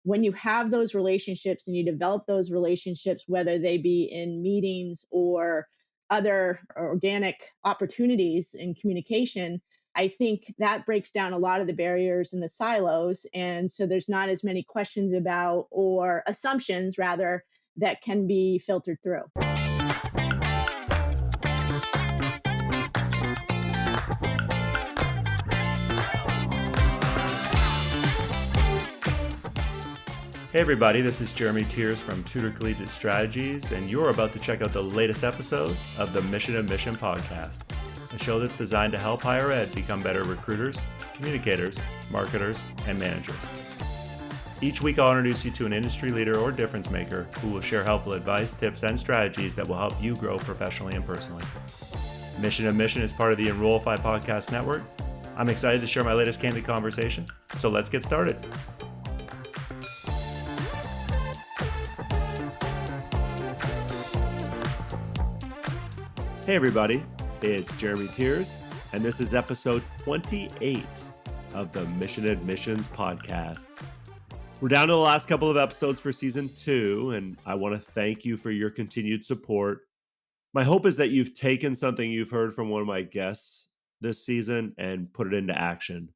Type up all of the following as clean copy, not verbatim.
when you have those relationships and you develop those relationships, whether they be in meetings or other organic opportunities in communication, I think that breaks down a lot of the barriers and the silos. And so there's not as many questions about, or assumptions rather, that can be filtered through. Hey everybody, this is Jeremy Tiers from Tutor Collegiate Strategies, and you're about to check out the latest episode of the Mission of Mission podcast, a show that's designed to help higher ed become better recruiters, communicators, marketers, and managers. Each week I'll introduce you to an industry leader or difference maker who will share helpful advice, tips, and strategies that will help you grow professionally and personally. Mission of Mission is part of the Enrollify podcast network. I'm excited to share my latest candid conversation, so let's get started. Hey everybody, it's Jeremy Tiers, and this is episode 28 of the Mission Admissions podcast. We're down to the last couple of episodes for season 2, and I want to thank you for your continued support. My hope is that you've taken something you've heard from one of my guests this season and put it into action.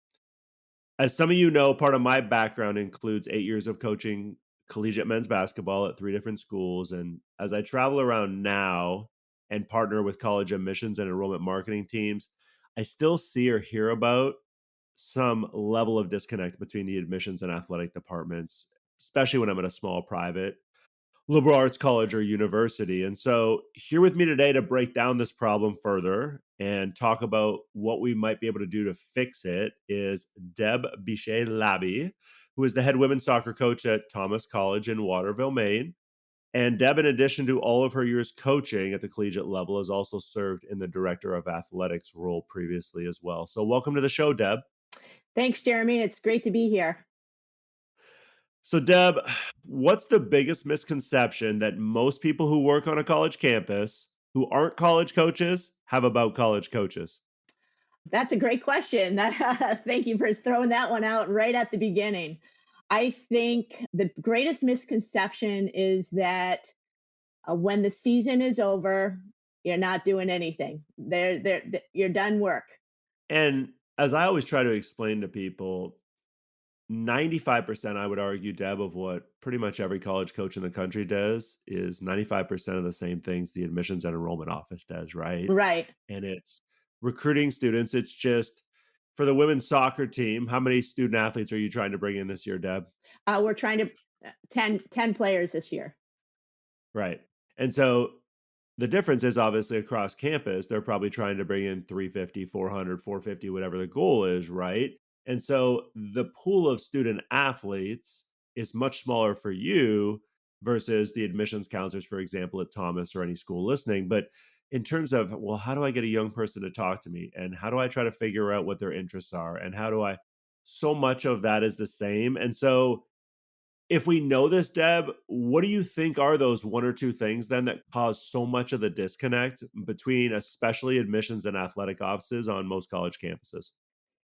As some of you know, part of my background includes 8 years of coaching collegiate men's basketball at 3 different schools, and as I travel around now and partner with college admissions and enrollment marketing teams, I still see or hear about some level of disconnect between the admissions and athletic departments, especially when I'm at a small private liberal arts college or university. And so here with me today to break down this problem further and talk about what we might be able to do to fix it is Deb-Biche Labbe, who is the head women's soccer coach at Thomas College in Waterville, Maine. And Deb, in addition to all of her years coaching at the collegiate level, has also served in the director of athletics role previously as well. So welcome to the show, Deb. Thanks, Jeremy. It's great to be here. So Deb, what's the biggest misconception that most people who work on a college campus who aren't college coaches have about college coaches? That's a great question. Thank you for throwing that one out right at the beginning. I think the greatest misconception is that when the season is over, you're not doing anything. You're done work. And as I always try to explain to people, 95%, I would argue, Deb, of what pretty much every college coach in the country does is 95% of the same things the admissions and enrollment office does, right? Right. And it's recruiting students. It's just for the women's soccer team, how many student athletes are you trying to bring in this year, Deb? We're trying to 10 players this year. Right. And so the difference is obviously across campus, they're probably trying to bring in 350, 400, 450, whatever the goal is, right? And so the pool of student athletes is much smaller for you versus the admissions counselors, for example, at Thomas or any school listening. But in terms of, well, how do I get a young person to talk to me? And how do I try to figure out what their interests are? And so much of that is the same. And so if we know this, Deb, what do you think are those 1 or 2 things then that cause so much of the disconnect between especially admissions and athletic offices on most college campuses?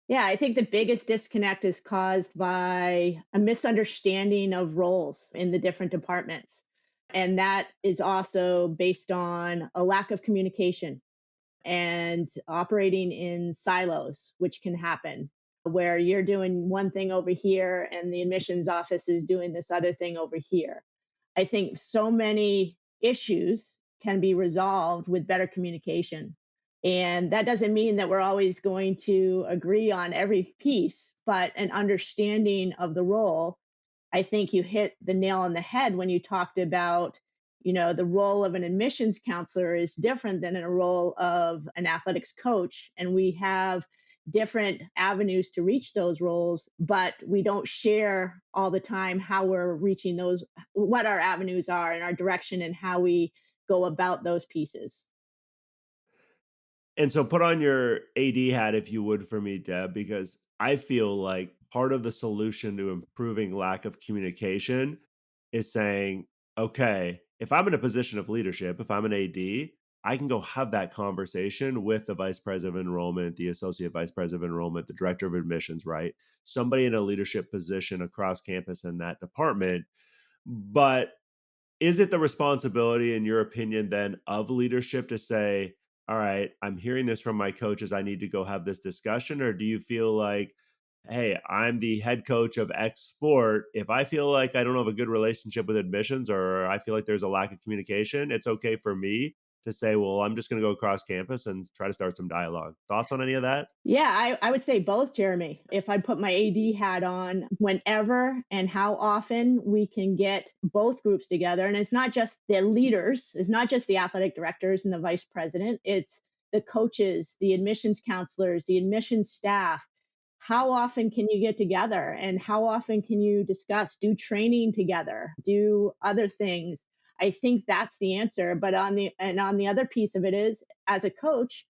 Yeah, I think the biggest disconnect is caused by a misunderstanding of roles in the different departments. And that is also based on a lack of communication and operating in silos, which can happen where you're doing one thing over here and the admissions office is doing this other thing over here. I think so many issues can be resolved with better communication. And that doesn't mean that we're always going to agree on every piece, but an understanding of the role. I think you hit the nail on the head when you talked about, the role of an admissions counselor is different than a role of an athletics coach. And we have different avenues to reach those roles, but we don't share all the time how we're reaching those, what our avenues are and our direction and how we go about those pieces. And so put on your AD hat, if you would, for me, Deb, because I feel like part of the solution to improving lack of communication is saying, okay, if I'm in a position of leadership, if I'm an AD, I can go have that conversation with the vice president of enrollment, the associate vice president of enrollment, the director of admissions, right? Somebody in a leadership position across campus in that department. But is it the responsibility, in your opinion, then of leadership to say, all right, I'm hearing this from my coaches, I need to go have this discussion? Or do you feel like, hey, I'm the head coach of X sport. If I feel like I don't have a good relationship with admissions or I feel like there's a lack of communication, it's okay for me to say, well, I'm just going to go across campus and try to start some dialogue. Thoughts on any of that? Yeah, I would say both, Jeremy. If I put my AD hat on, whenever and how often we can get both groups together. And it's not just the leaders, it's not just the athletic directors and the vice president, it's the coaches, the admissions counselors, the admissions staff. How often can you get together and how often can you discuss, do training together, do other things? I think that's the answer. But on the other piece of it is, as a coach,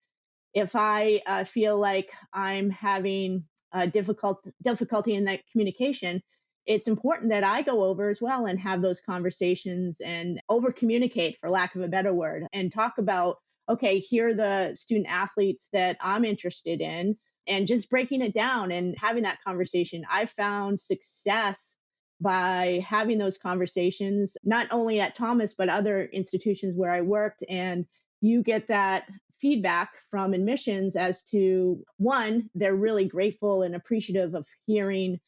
if I feel like I'm having difficulty in that communication, it's important that I go over as well and have those conversations and over communicate, for lack of a better word, and talk about, okay, here are the student athletes that I'm interested in, and just breaking it down and having that conversation. I found success by having those conversations, not only at Thomas, but other institutions where I worked. And you get that feedback from admissions as to, one, they're really grateful and appreciative of hearing,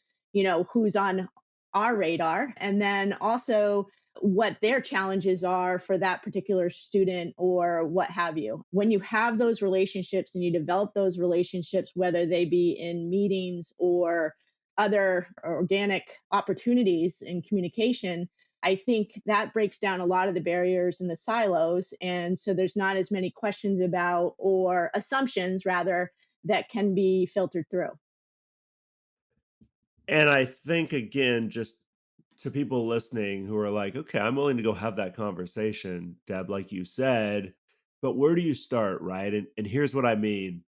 who's on our radar, and then also what their challenges are for that particular student or what have you. When you have those relationships and you develop those relationships, whether they be in meetings or other organic opportunities in communication, I think that breaks down a lot of the barriers and the silos. And so there's not as many questions about, or assumptions rather, that can be filtered through. And I think, again, just to people listening who are like, okay, I'm willing to go have that conversation, Deb, like you said, but where do you start, right? And here's what I mean.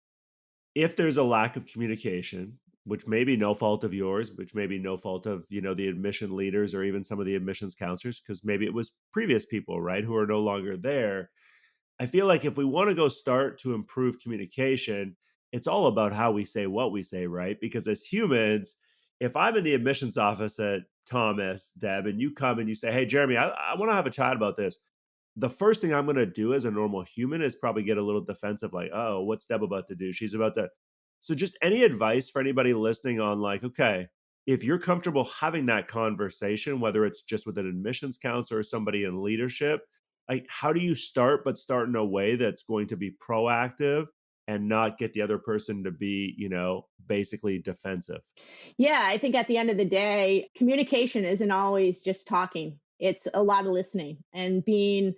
If there's a lack of communication, which may be no fault of yours, which may be no fault of, the admission leaders or even some of the admissions counselors, because maybe it was previous people, right, who are no longer there. I feel like if we want to go start to improve communication, it's all about how we say what we say, right? Because as humans, if I'm in the admissions office at Thomas, Deb, and you come and you say, hey, Jeremy, I want to have a chat about this. The first thing I'm going to do as a normal human is probably get a little defensive, like, oh, what's Deb about to do? She's about to. So, just any advice for anybody listening on, like, okay, if you're comfortable having that conversation, whether it's just with an admissions counselor or somebody in leadership, like, how do you start, but start in a way that's going to be proactive and not get the other person to be, basically defensive? Yeah, I think at the end of the day, communication isn't always just talking. It's a lot of listening and being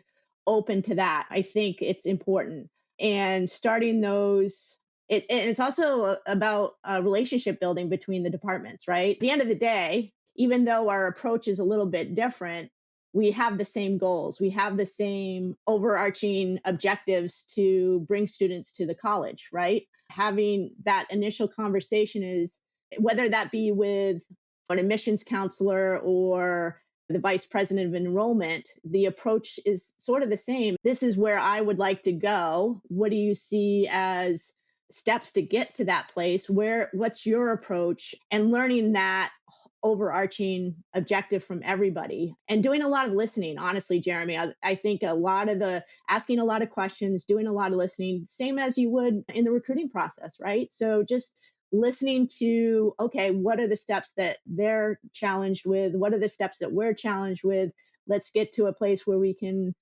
open to that. I think it's important. And starting those, and it's also about relationship building between the departments, right? At the end of the day, even though our approach is a little bit different, we have the same goals. We have the same overarching objectives to bring students to the college, right? Having that initial conversation is, whether that be with an admissions counselor or the vice president of enrollment, the approach is sort of the same. This is where I would like to go. What do you see as steps to get to that place? What's your approach? And learning that overarching objective from everybody and doing a lot of listening. Honestly, Jeremy, I think a lot of the asking a lot of questions, doing a lot of listening, same as you would in the recruiting process, right? So just listening to, okay, what are the steps that they're challenged with? What are the steps that we're challenged with? Let's get to a place where we can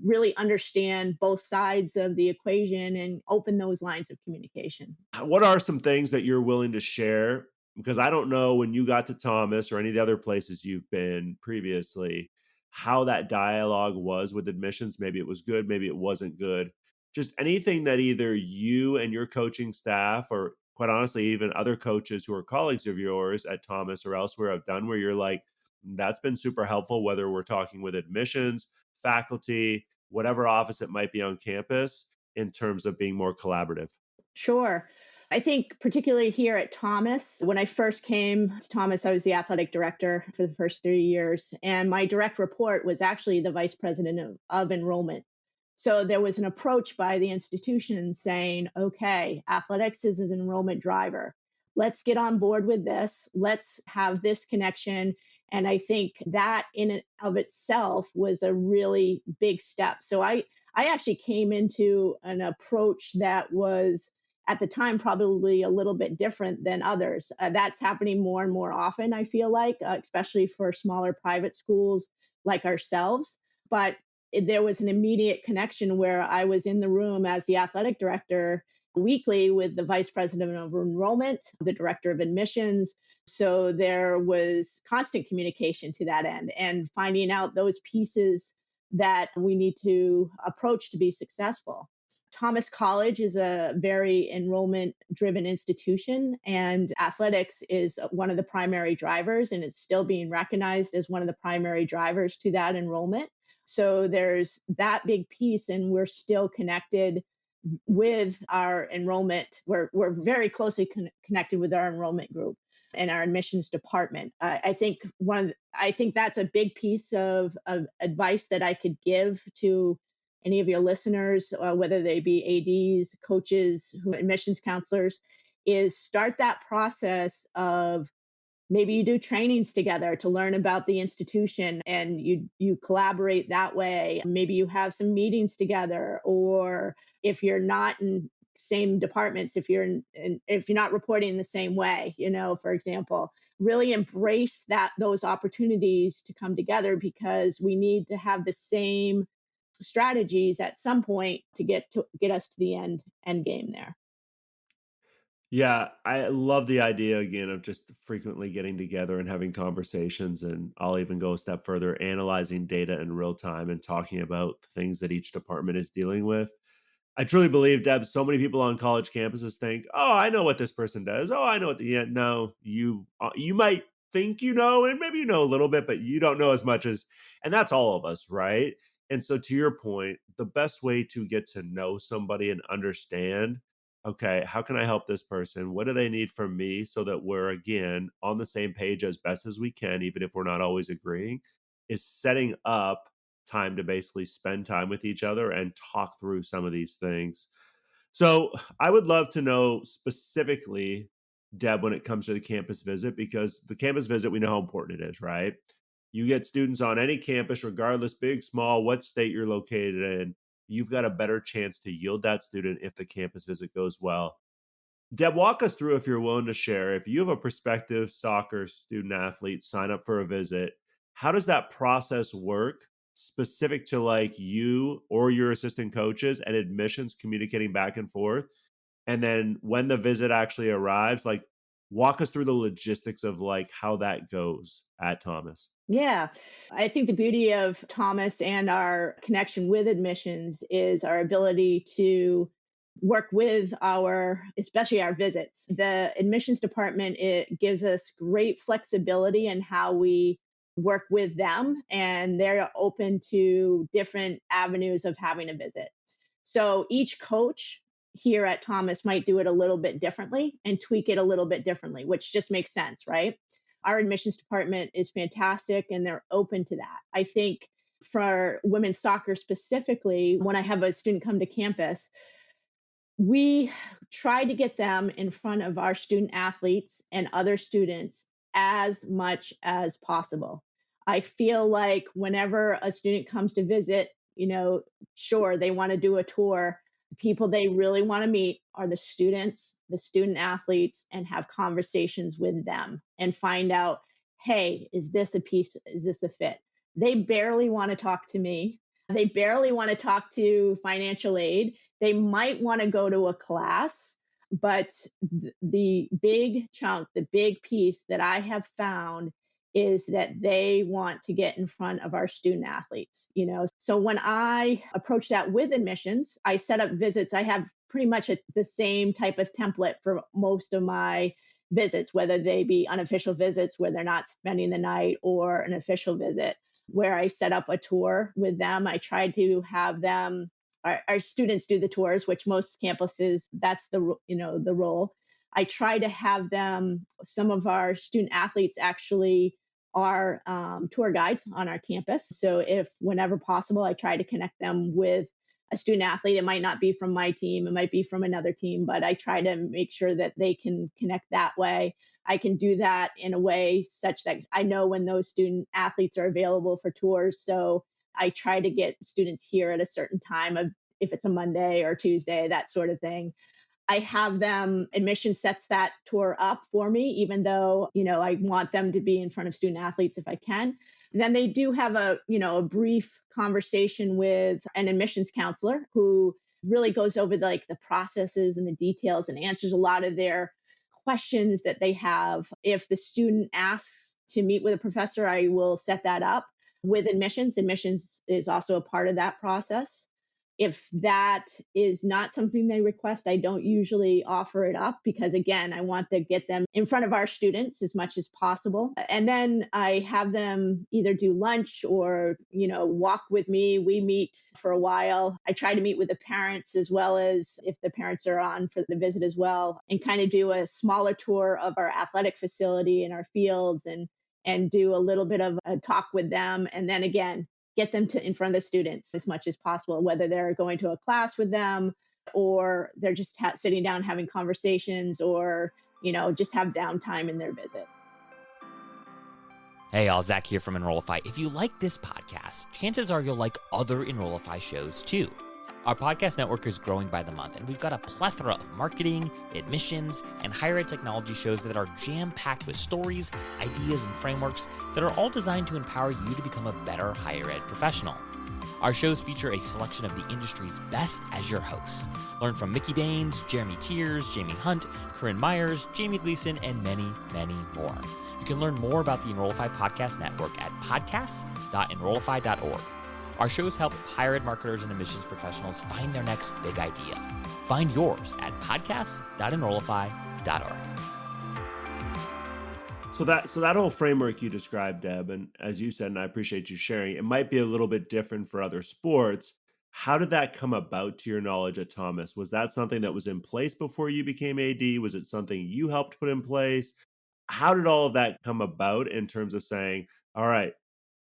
really understand both sides of the equation and open those lines of communication. What are some things that you're willing to share? Because I don't know, when you got to Thomas or any of the other places you've been previously, how that dialogue was with admissions. Maybe it was good, maybe it wasn't good. Just anything that either you and your coaching staff, or quite honestly, even other coaches who are colleagues of yours at Thomas or elsewhere have done, where you're like, that's been super helpful, whether we're talking with admissions, faculty, whatever office it might be on campus, in terms of being more collaborative. Sure. I think particularly here at Thomas, when I first came to Thomas, I was the athletic director for the first 3 years. And my direct report was actually the vice president of enrollment. So there was an approach by the institution saying, okay, athletics is an enrollment driver. Let's get on board with this. Let's have this connection. And I think that in and of itself was a really big step. So I actually came into an approach that was at the time probably a little bit different than others. That's happening more and more often, I feel like, especially for smaller private schools like ourselves. But there was an immediate connection where I was in the room as the athletic director weekly with the vice president of enrollment, the director of admissions. So there was constant communication to that end and finding out those pieces that we need to approach to be successful. Thomas College is a very enrollment driven institution, and athletics is one of the primary drivers, and it's still being recognized as one of the primary drivers to that enrollment. So there's that big piece, and we're still connected with our enrollment. We're very closely connected with our enrollment group and our admissions department. I think that's a big piece of advice that I could give to any of your listeners, whether they be ADs, coaches, admissions counselors, is start that process of maybe you do trainings together to learn about the institution and you collaborate that way. Maybe you have some meetings together, or if you're not in same departments, if you're not reporting in the same way, for example, really embrace those opportunities to come together, because we need to have the same strategies at some point to get us to the end game there. Yeah, I love the idea again of just frequently getting together and having conversations. And I'll even go a step further, analyzing data in real time and talking about things that each department is dealing with. I truly believe, Deb, so many people on college campuses think, "Oh, I know what this person does. Oh, I know what the no, you might think you know, and maybe you know a little bit, but you don't know as much as." And that's all of us, right? And so, to your point, the best way to get to know somebody and understand, okay, how can I help this person? What do they need from me, so that we're again on the same page as best as we can, even if we're not always agreeing, is setting up time to basically spend time with each other and talk through some of these things. So I would love to know specifically, Deb, when it comes to the campus visit, because the campus visit, we know how important it is, right? You get students on any campus, regardless, big, small, what state you're located in, you've got a better chance to yield that student if the campus visit goes well. Deb, walk us through, if you're willing to share, if you have a prospective soccer student athlete sign up for a visit, how does that process work specific to like you or your assistant coaches and admissions communicating back and forth? And then when the visit actually arrives, like walk us through the logistics of like how that goes at Thomas. Yeah. I think the beauty of Thomas and our connection with admissions is our ability to work with especially our visits. The admissions department, it gives us great flexibility in how we work with them, and they're open to different avenues of having a visit. So each coach here at Thomas might do it a little bit differently and tweak it a little bit differently, which just makes sense, right? Our admissions department is fantastic and they're open to that. I think for women's soccer specifically, when I have a student come to campus, we try to get them in front of our student athletes and other students as much as possible. I feel like whenever a student comes to visit, sure, they want to do a tour. The people they really want to meet are the students, the student athletes, and have conversations with them and find out, hey, is this a fit? They barely want to talk to me. They barely want to talk to financial aid. They might want to go to a class, but the big chunk, the big piece that I have found is that they want to get in front of our student athletes. So when I approach that with admissions, I set up visits. I have pretty much the same type of template for most of my visits, whether they be unofficial visits where they're not spending the night, or an official visit where I set up a tour with them. I try to have them, our students do the tours, which most campuses, that's the role. I try to have them, some of our student athletes actually are tour guides on our campus. So if whenever possible, I try to connect them with a student athlete. It might not be from my team, it might be from another team, but I try to make sure that they can connect that way. I can do that in a way such that I know when those student athletes are available for tours. So I try to get students here at a certain time of, if it's a Monday or Tuesday, that sort of thing. I have them, admission sets that tour up for me, even though, I want them to be in front of student athletes if I can. Then they do have a brief conversation with an admissions counselor who really goes over the processes and the details and answers a lot of their questions that they have. If the student asks to meet with a professor, I will set that up with admissions. Admissions is also a part of that process. If that is not something they request, I don't usually offer it up because, again, I want to get them in front of our students as much as possible. And then I have them either do lunch or, walk with me. We meet for a while. I try to meet with the parents as well as if the parents are on for the visit as well, and kind of do a smaller tour of our athletic facility and our fields and do a little bit of a talk with them. And then again, get them to in front of the students as much as possible, whether they're going to a class with them or they're just sitting down having conversations or, just have downtime in their visit. Hey, all, Zach here from Enrollify. If you like this podcast, chances are you'll like other Enrollify shows too. Our podcast network is growing by the month, and we've got a plethora of marketing, admissions, and higher ed technology shows that are jam-packed with stories, ideas, and frameworks that are all designed to empower you to become a better higher ed professional. Our shows feature a selection of the industry's best as your hosts. Learn from Mickey Baines, Jeremy Tiers, Jamie Hunt, Corinne Myers, Jamie Gleason, and many, many more. You can learn more about the Enrollify Podcast Network at podcasts.enrollify.org. Our shows help higher ed marketers and admissions professionals find their next big idea. Find yours at podcasts.enrollify.org. So that whole framework you described, Deb, and as you said, and I appreciate you sharing, it might be a little bit different for other sports. How did that come about to your knowledge at Thomas? Was that something that was in place before you became AD? Was it something you helped put in place? How did all of that come about in terms of saying, all right,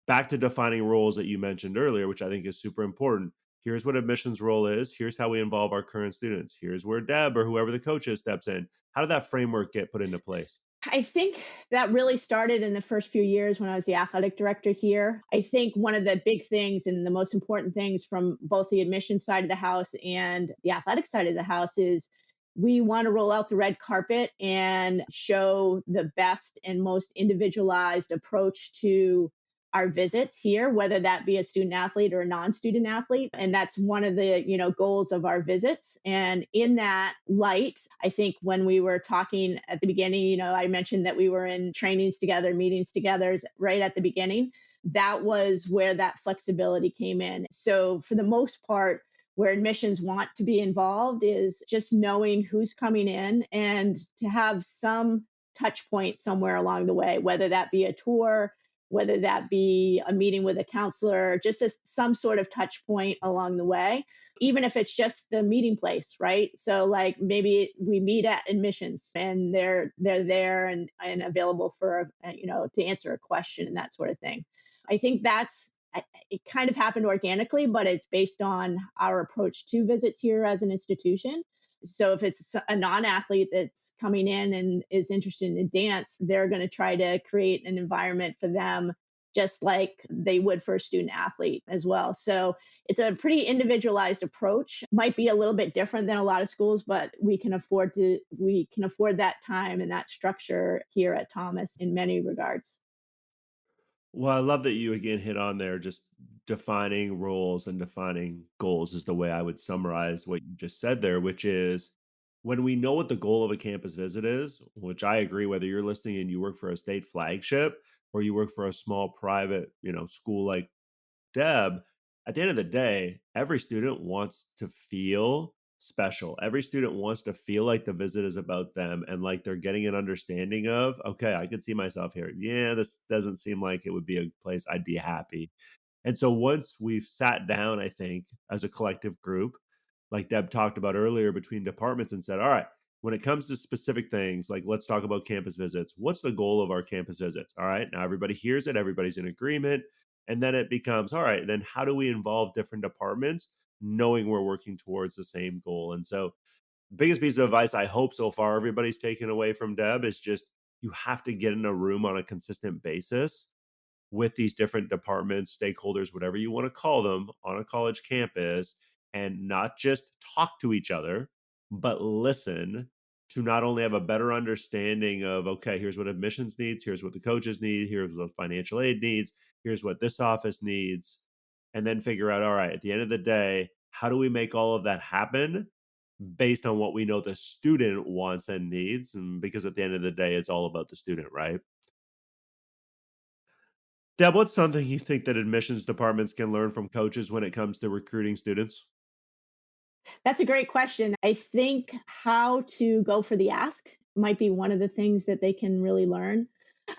back to defining roles that you mentioned earlier, which I think is super important. Here's what admissions role is. Here's how we involve our current students. Here's where Deb or whoever the coach is steps in. How did that framework get put into place? I think that really started in the first few years when I was the athletic director here. I think one of the big things and the most important things from both the admissions side of the house and the athletic side of the house is we want to roll out the red carpet and show the best and most individualized approach to our visits here, whether that be a student athlete or a non-student athlete. And that's one of the, goals of our visits. And in that light, I think when we were talking at the beginning, I mentioned that we were in trainings together, meetings together right at the beginning. That was where that flexibility came in. So for the most part, where admissions want to be involved is just knowing who's coming in and to have some touch point somewhere along the way, whether that be a tour, whether that be a meeting with a counselor, just some sort of touch point along the way, even if it's just the meeting place, right? So like maybe we meet at admissions and they're there and available for, to answer a question and that sort of thing. I think it kind of happened organically, but it's based on our approach to visits here as an institution. So if it's a non-athlete that's coming in and is interested in dance, they're going to try to create an environment for them, just like they would for a student athlete as well. So it's a pretty individualized approach. Might be a little bit different than a lot of schools, but we can afford that time and that structure here at Thomas in many regards. Well, I love that you again hit on there, just defining roles and defining goals is the way I would summarize what you just said there, which is when we know what the goal of a campus visit is, which I agree, whether you're listening and you work for a state flagship or you work for a small private, school like Deb, at the end of the day, every student wants to feel special. Every student wants to feel like the visit is about them and like they're getting an understanding of, okay, I can see myself here. Yeah, this doesn't seem like it would be a place I'd be happy. And so once we've sat down, I think, as a collective group, like Deb talked about earlier between departments and said, all right, when it comes to specific things, like let's talk about campus visits. What's the goal of our campus visits? All right, now everybody hears it. Everybody's in agreement. And then it becomes, all right, then how do we involve different departments, knowing we're working towards the same goal? And so, biggest piece of advice I hope so far everybody's taken away from Deb is just you have to get in a room on a consistent basis with these different departments, stakeholders, whatever you want to call them, on a college campus, and not just talk to each other, but listen to not only have a better understanding of, okay, here's what admissions needs, here's what the coaches need, here's what financial aid needs, here's what this office needs, and then figure out, all right, at the end of the day, how do we make all of that happen based on what we know the student wants and needs? And because at the end of the day, it's all about the student, right? Deb, what's something you think that admissions departments can learn from coaches when it comes to recruiting students? That's a great question. I think how to go for the ask might be one of the things that they can really learn.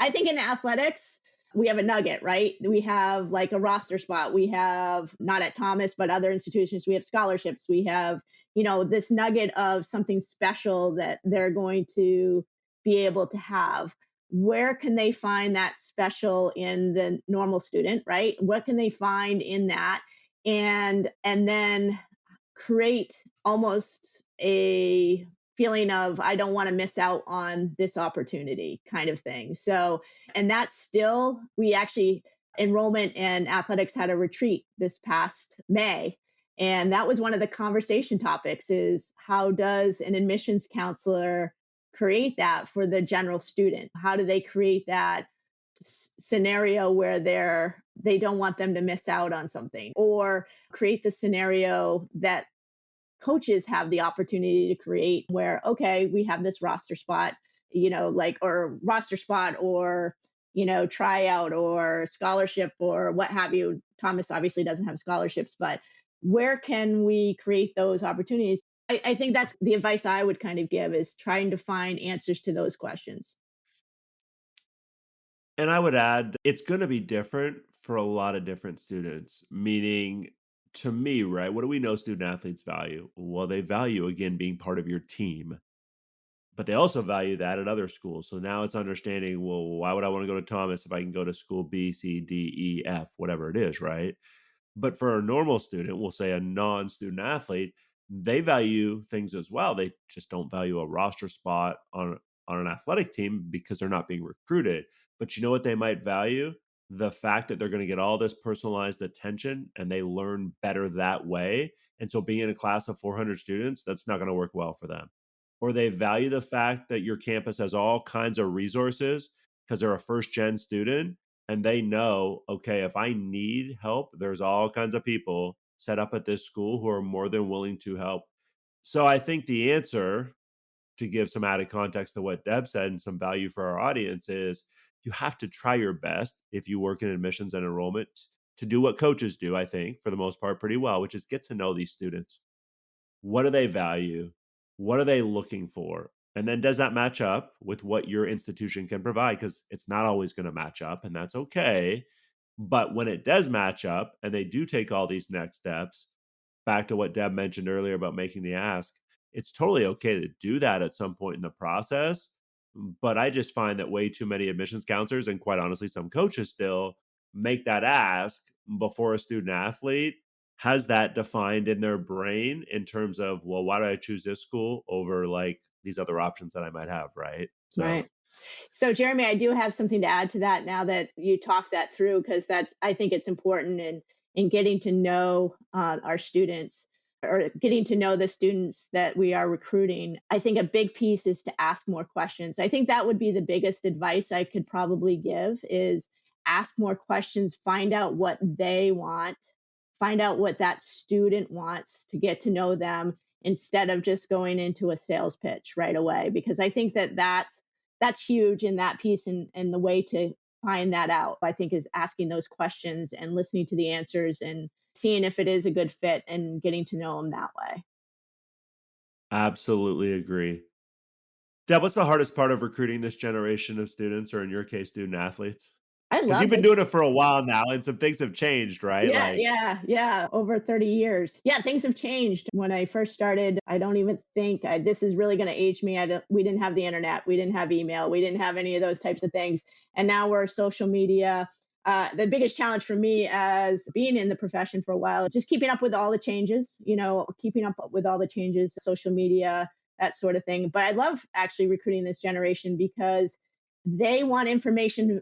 I think in athletics, we have a nugget, right? We have like a roster spot. We have, not at Thomas, but other institutions, we have scholarships. We have, this nugget of something special that they're going to be able to have. Where can they find that special in the normal student, right? What can they find in that? And then create almost a feeling of I don't want to miss out on this opportunity kind of thing. So, and that's still, we actually, enrollment and athletics had a retreat this past May. And that was one of the conversation topics is how does an admissions counselor create that for the general student? How do they create that scenario where they don't want them to miss out on something, or create the scenario that coaches have the opportunity to create where, okay, we have this roster spot, or roster spot or, tryout or scholarship or what have you. Thomas obviously doesn't have scholarships, but where can we create those opportunities? I think that's the advice I would kind of give is trying to find answers to those questions. And I would add, it's going to be different for a lot of different students, meaning to me, right? What do we know student athletes value? Well, they value, again, being part of your team, but they also value that at other schools. So now it's understanding, well, why would I want to go to Thomas if I can go to school B, C, D, E, F, whatever it is, right? But for a normal student, we'll say a non-student athlete, they value things as well. They just don't value a roster spot on an athletic team because they're not being recruited. But you know what they might value? The fact that they're going to get all this personalized attention and they learn better that way. And so being in a class of 400 students, that's not going to work well for them. Or they value the fact that your campus has all kinds of resources because they're a first gen student and they know, okay, if I need help, there's all kinds of people set up at this school who are more than willing to help. So I think the answer, to give some added context to what Deb said and some value for our audience, is you have to try your best if you work in admissions and enrollment to do what coaches do, I think, for the most part, pretty well, which is get to know these students. What do they value? What are they looking for? And then does that match up with what your institution can provide? Because it's not always going to match up, and that's okay. But when it does match up and they do take all these next steps, back to what Deb mentioned earlier about making the ask, it's totally okay to do that at some point in the process. But I just find that way too many admissions counselors and quite honestly, some coaches still make that ask before a student athlete has that defined in their brain in terms of, well, why do I choose this school over like these other options that I might have, right? So Right. So, Jeremy, I do have something to add to that now that you talk that through, because I think it's important in getting to know our students or getting to know the students that we are recruiting. I think a big piece is to ask more questions. I think that would be the biggest advice I could probably give is ask more questions, find out what they want, find out what that student wants to get to know them instead of just going into a sales pitch right away. Because I think that's huge in that piece, and the way to find that out I think is asking those questions and listening to the answers and seeing if it is a good fit and getting to know them that way. absolutely agree. Deb, what's the hardest part of recruiting this generation of students, or in your case, student athletes? I Because you've love been it. doing it for a while now and some things have changed, right? Yeah, Like, yeah, over 30 years. Yeah, things have changed. When I first started, I don't even think this is really going to age me. We didn't have the internet, we didn't have email, we didn't have any of those types of things. And now we're social media. The biggest challenge for me as being in the profession for a while, just keeping up with all the changes, keeping up with all the changes, social media, that sort of thing. But I love actually recruiting this generation because they want information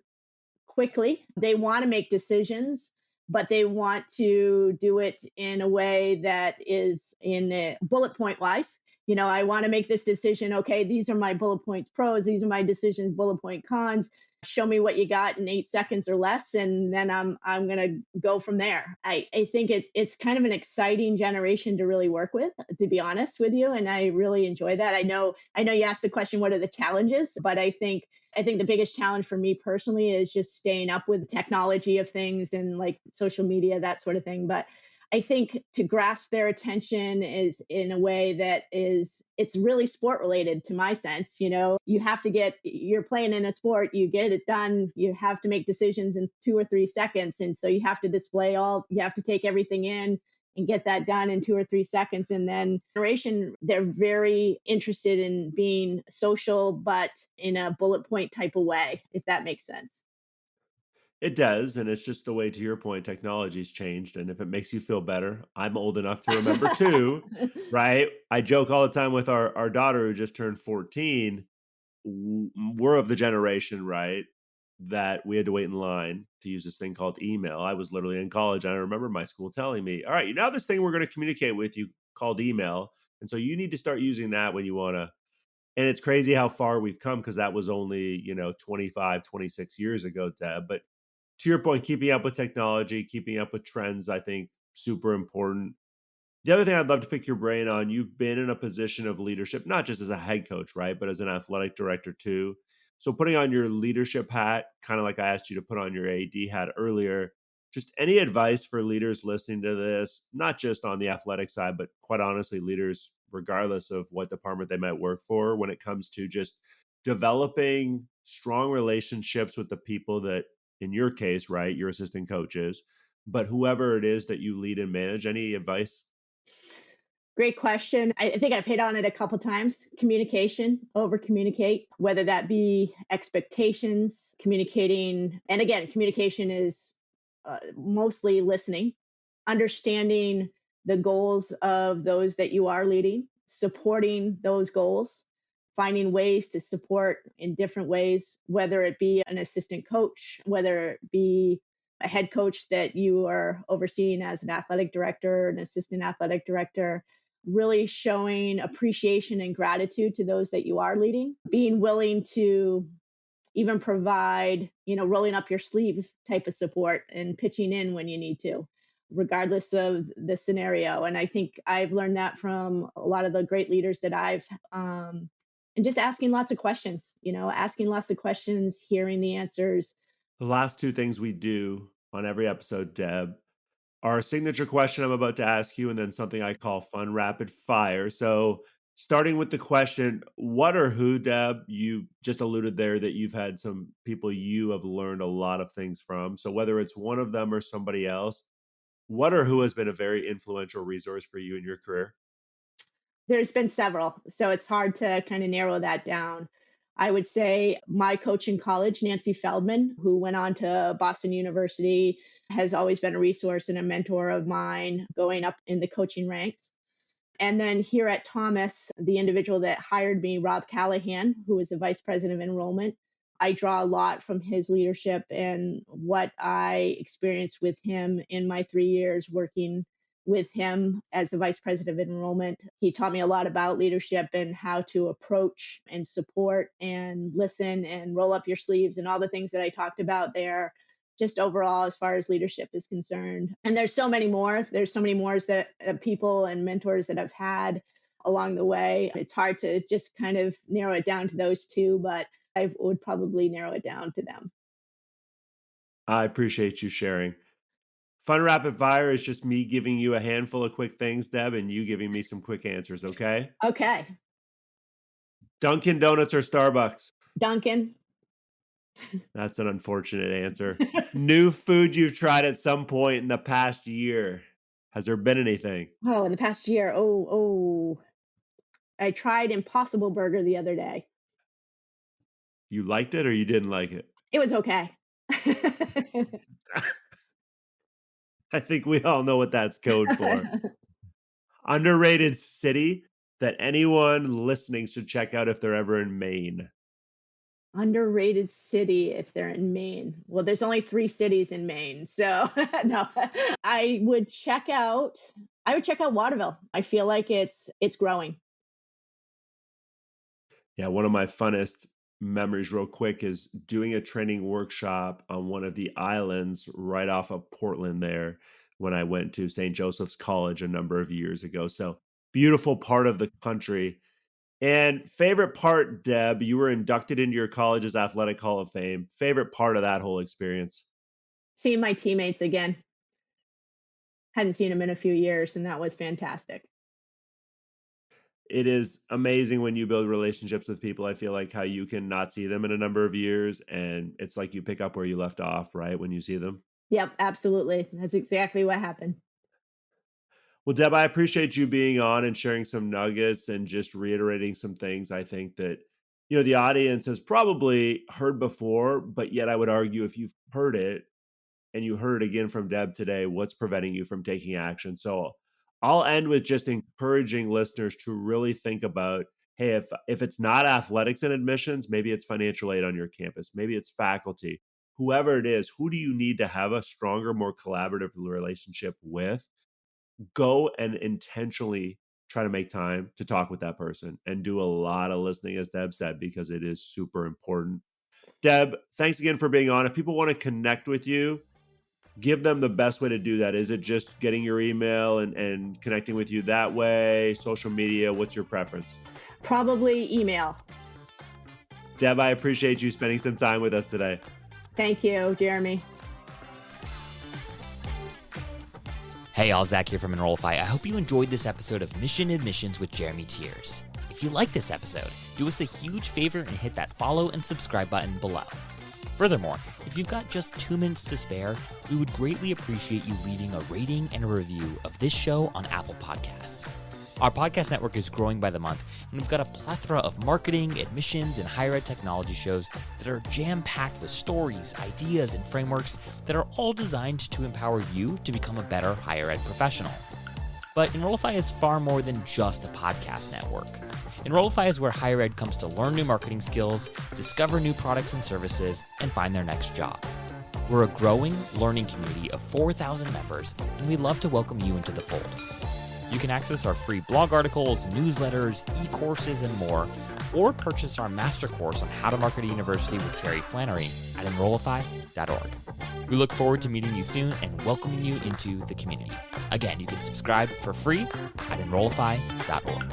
quickly. They want to make decisions, but they want to do it in a way that is in a bullet point wise. I want to make this decision. Okay, these are my bullet points pros. These are my decisions, bullet point cons. Show me what you got in 8 seconds or less, and then I'm gonna go from there. I think it's kind of an exciting generation to really work with, to be honest with you, and I really enjoy that. I know you asked the question, what are the challenges, but I think the biggest challenge for me personally is just staying up with the technology of things and like social media, that sort of thing. But I think to grasp their attention is in a way that it's really sport related to my sense. You're playing in a sport, you get it done, you have to make decisions in 2 or 3 seconds. And so you have to take everything in and get that done in 2 or 3 seconds. And then generation, they're very interested in being social, but in a bullet point type of way, if that makes sense. It does, and it's just the way, to your point, technology's changed, and if it makes you feel better, I'm old enough to remember too, right? I joke all the time with our daughter who just turned 14. We're of the generation, right, that we had to wait in line to use this thing called email. I was literally in college, and I remember my school telling me, "All right, you now have this thing we're going to communicate with you called email, and so you need to start using that when you want to." And it's crazy how far we've come because that was only 25, 26 years ago, Deb. But to your point, keeping up with technology, keeping up with trends, I think super important. The other thing I'd love to pick your brain on, you've been in a position of leadership, not just as a head coach, right, but as an athletic director too. So putting on your leadership hat, kind of like I asked you to put on your AD hat earlier, just any advice for leaders listening to this, not just on the athletic side, but quite honestly, leaders, regardless of what department they might work for, when it comes to just developing strong relationships with the people that, in your case, right, your assistant coaches, but whoever it is that you lead and manage, any advice? Great question. I think I've hit on it a couple times. Communication, over communicate, whether that be expectations, communicating. And again, communication is mostly listening, understanding the goals of those that you are leading, supporting those goals, finding ways to support in different ways, whether it be an assistant coach, whether it be a head coach that you are overseeing as an athletic director, an assistant athletic director, really showing appreciation and gratitude to those that you are leading, being willing to even provide, rolling up your sleeves type of support and pitching in when you need to, regardless of the scenario. And I think I've learned that from a lot of the great leaders that and just asking lots of questions, asking lots of questions, hearing the answers. The last two things we do on every episode, Deb, our signature question I'm about to ask you, and then something I call fun rapid fire. So, starting with the question, what or who, Deb, you just alluded there that you've had some people you have learned a lot of things from. So, whether it's one of them or somebody else, what or who has been a very influential resource for you in your career? There's been several, so it's hard to kind of narrow that down. I would say my coach in college, Nancy Feldman, who went on to Boston University, has always been a resource and a mentor of mine going up in the coaching ranks. And then here at Thomas, the individual that hired me, Rob Callahan, who was the vice president of enrollment, I draw a lot from his leadership and what I experienced with him in my 3 years working with him as the vice president of enrollment. He taught me a lot about leadership and how to approach and support and listen and roll up your sleeves and all the things that I talked about there, just overall as far as leadership is concerned. And there's so many more. There's so many more that people and mentors that I've had along the way. It's hard to just kind of narrow it down to those two, but I would probably narrow it down to them. I appreciate you sharing. Fun rapid fire is just me giving you a handful of quick things, Deb, and you giving me some quick answers, okay? Okay. Dunkin' Donuts or Starbucks? Duncan. That's an unfortunate answer. New food you've tried at some point in the past year. Has there been anything? Oh, in the past year. Oh. I tried Impossible Burger the other day. You liked it or you didn't like it? It was okay. I think we all know what that's code for. Underrated city that anyone listening should check out if they're ever in Maine. Underrated city if they're in Maine. Well, there's only 3 cities in Maine. So no. I would check out Waterville. I feel like it's growing. Yeah, one of my funnest memories, real quick, is doing a training workshop on one of the islands right off of Portland there when I went to St. Joseph's College a number of years ago. So beautiful part of the country. And favorite part, Deb, you were inducted into your college's Athletic Hall of Fame. Favorite part of that whole experience? Seeing my teammates again. Hadn't seen them in a few years, and that was fantastic. It is amazing when you build relationships with people. I feel like how you can not see them in a number of years, and it's like you pick up where you left off, right, when you see them. Yep, absolutely. That's exactly what happened. Well, Deb, I appreciate you being on and sharing some nuggets and just reiterating some things I think that, the audience has probably heard before, but yet I would argue if you've heard it and you heard it again from Deb today, what's preventing you from taking action? So I'll end with just encouraging listeners to really think about, hey, if it's not athletics and admissions, maybe it's financial aid on your campus, maybe it's faculty, whoever it is, who do you need to have a stronger, more collaborative relationship with? Go and intentionally try to make time to talk with that person and do a lot of listening, as Deb said, because it is super important. Deb, thanks again for being on. If people want to connect with you, give them the best way to do that. Is it just getting your email and connecting with you that way? Social media? What's your preference? Probably email. Deb, I appreciate you spending some time with us today. Thank you, Jeremy. Hey, all, Zach here from Enrollify. I hope you enjoyed this episode of Mission Admissions with Jeremy Tiers. If you like this episode, do us a huge favor and hit that follow and subscribe button below. Furthermore, if you've got just 2 minutes to spare, we would greatly appreciate you leaving a rating and a review of this show on Apple Podcasts. Our podcast network is growing by the month, and we've got a plethora of marketing, admissions, and higher ed technology shows that are jam-packed with stories, ideas, and frameworks that are all designed to empower you to become a better higher ed professional. But Enrollify is far more than just a podcast network. Enrollify is where higher ed comes to learn new marketing skills, discover new products and services, and find their next job. We're a growing learning community of 4,000 members, and we'd love to welcome you into the fold. You can access our free blog articles, newsletters, e-courses, and more, or purchase our master course on how to market a university with Terry Flannery at enrollify.org. We look forward to meeting you soon and welcoming you into the community. Again, you can subscribe for free at enrollify.org.